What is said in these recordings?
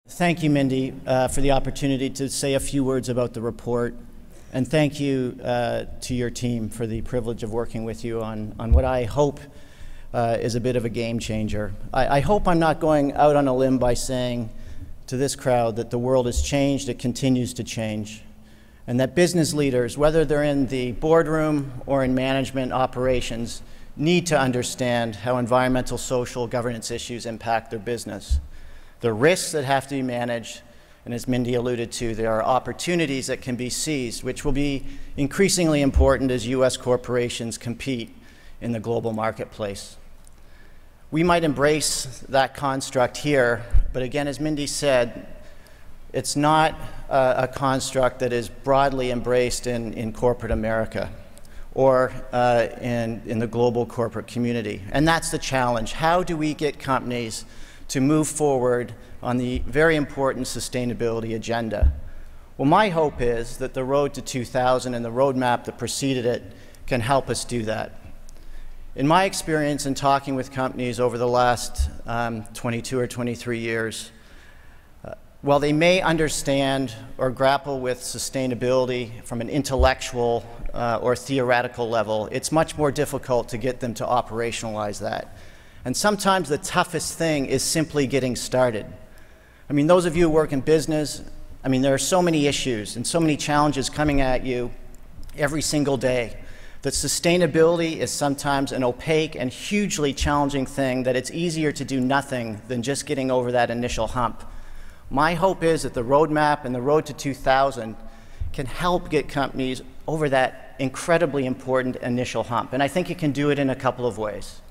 Thank you, Mindy, for the opportunity to say a few words about the report. And thank you to your team for the privilege of working with you on what I hope is a bit of a game changer. I hope I'm not going out on a limb by saying to this crowd that the world has changed, it continues to change, and that business leaders, whether they're in the boardroom or in management operations, need to understand how environmental, social, governance issues impact their business. The risks that have to be managed, and as Mindy alluded to, there are opportunities that can be seized, which will be increasingly important as U.S. corporations compete in the global marketplace. We might embrace that construct here, but again, as Mindy said, it's not a construct that is broadly embraced in corporate America or in the global corporate community. And that's the challenge. How do we get companies to move forward on the very important sustainability agenda? Well, my hope is that the Road to 2000 and the roadmap that preceded it can help us do that. In my experience in talking with companies over the last 22 or 23 years, while they may understand or grapple with sustainability from an intellectual or theoretical level, it's much more difficult to get them to operationalize that. And sometimes the toughest thing is simply getting started. I mean, those of you who work in business, I mean, there are so many issues and so many challenges coming at you every single day that sustainability is sometimes an opaque and hugely challenging thing that it's easier to do nothing than just getting over that initial hump. My hope is that the roadmap and the Road to 2000 can help get companies over that incredibly important initial hump. And I think it can do it in a couple of ways.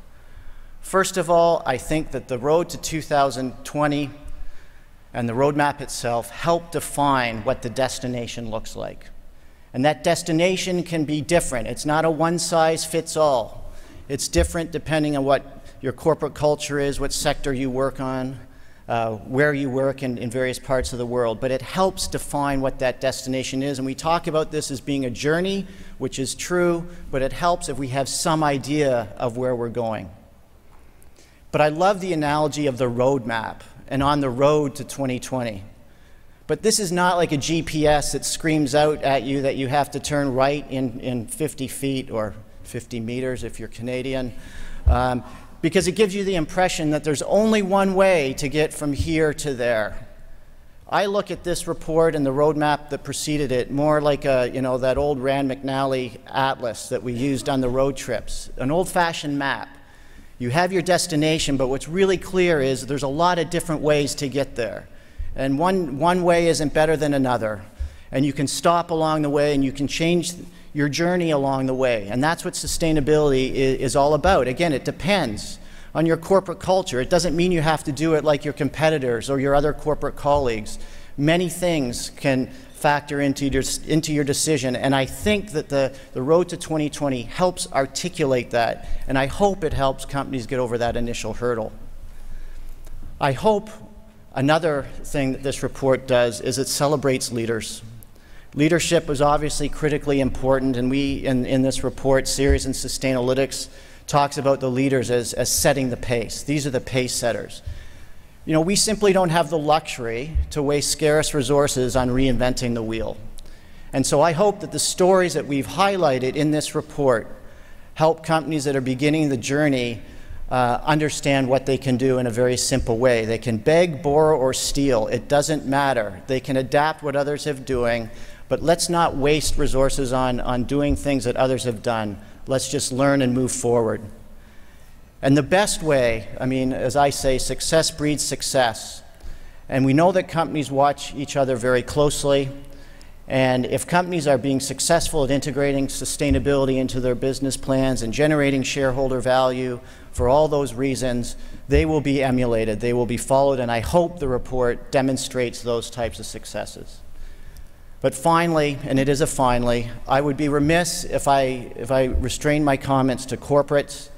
First of all, I think that the Road to 2020 and the roadmap itself help define what the destination looks like. And that destination can be different. It's not a one-size-fits-all. It's different depending on what your corporate culture is, what sector you work on, where you work in various parts of the world. But it helps define what that destination is. And we talk about this as being a journey, which is true, but it helps if we have some idea of where we're going. But I love the analogy of the roadmap and on the road to 2020. But this is not like a GPS that screams out at you that you have to turn right in 50 feet or 50 meters if you're Canadian, because it gives you the impression that there's only one way to get from here to there. I look at this report and the roadmap that preceded it more like that old Rand McNally atlas that we used on the road trips, an old-fashioned map. You have your destination, but what's really clear is there's a lot of different ways to get there. And one way isn't better than another. And you can stop along the way and you can change your journey along the way. And that's what sustainability is all about. Again, it depends on your corporate culture. It doesn't mean you have to do it like your competitors or your other corporate colleagues. Many things can factor into your decision, and I think that the Road to 2020 helps articulate that, and I hope it helps companies get over that initial hurdle. I hope another thing that this report does is it celebrates leaders. Leadership was obviously critically important, and we, in this report, Ceres and Sustainalytics, talks about the leaders as setting the pace. These are the pace setters. You know, we simply don't have the luxury to waste scarce resources on reinventing the wheel. And so I hope that the stories that we've highlighted in this report help companies that are beginning the journey understand what they can do in a very simple way. They can beg, borrow, or steal. It doesn't matter. They can adapt what others have doing, but let's not waste resources on doing things that others have done. Let's just learn and move forward. And the best way, I mean, as I say, success breeds success. And we know that companies watch each other very closely. And if companies are being successful at integrating sustainability into their business plans and generating shareholder value for all those reasons, they will be emulated, they will be followed, and I hope the report demonstrates those types of successes. But finally, and it is a finally, I would be remiss if I restrain my comments to corporates.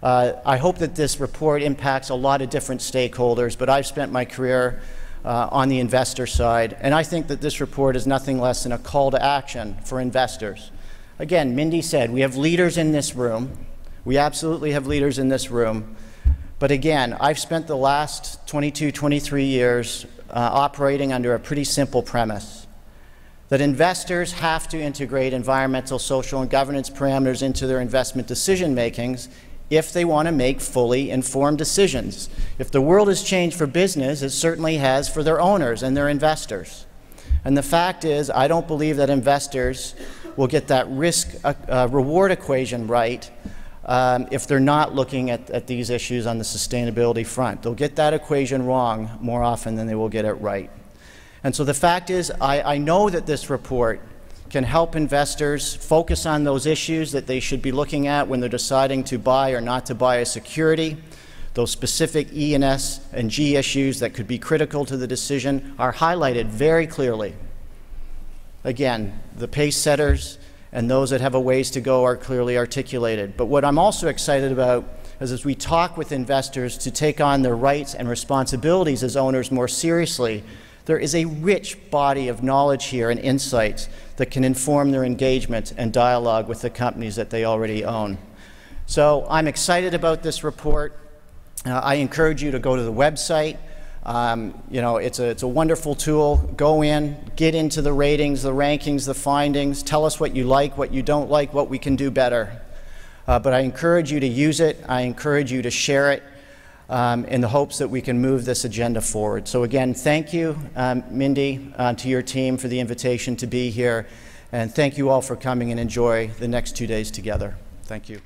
I hope that this report impacts a lot of different stakeholders, but I've spent my career on the investor side, and I think that this report is nothing less than a call to action for investors. Again, Mindy said, we have leaders in this room. We absolutely have leaders in this room. But again, I've spent the last 22, 23 years operating under a pretty simple premise, that investors have to integrate environmental, social, and governance parameters into their investment decision makings if they want to make fully informed decisions. If the world has changed for business, it certainly has for their owners and their investors. And the fact is, I don't believe that investors will get that risk-reward equation right if they're not looking at these issues on the sustainability front. They'll get that equation wrong more often than they will get it right. And so the fact is, I know that this report can help investors focus on those issues that they should be looking at when they're deciding to buy or not to buy a security. Those specific E and S and G issues that could be critical to the decision are highlighted very clearly. Again, the pace setters and those that have a ways to go are clearly articulated. But what I'm also excited about is as we talk with investors to take on their rights and responsibilities as owners more seriously, there is a rich body of knowledge here and insights that can inform their engagement and dialogue with the companies that they already own. So I'm excited about this report. I encourage you to go to the website. You know, it's a wonderful tool. Go in, get into the ratings, the rankings, the findings. Tell us what you like, what you don't like, what we can do better. But I encourage you to use it. I encourage you to share it in the hopes that we can move this agenda forward. So again, thank you, Mindy, to your team for the invitation to be here. And thank you all for coming and enjoy the next 2 days together. Thank you.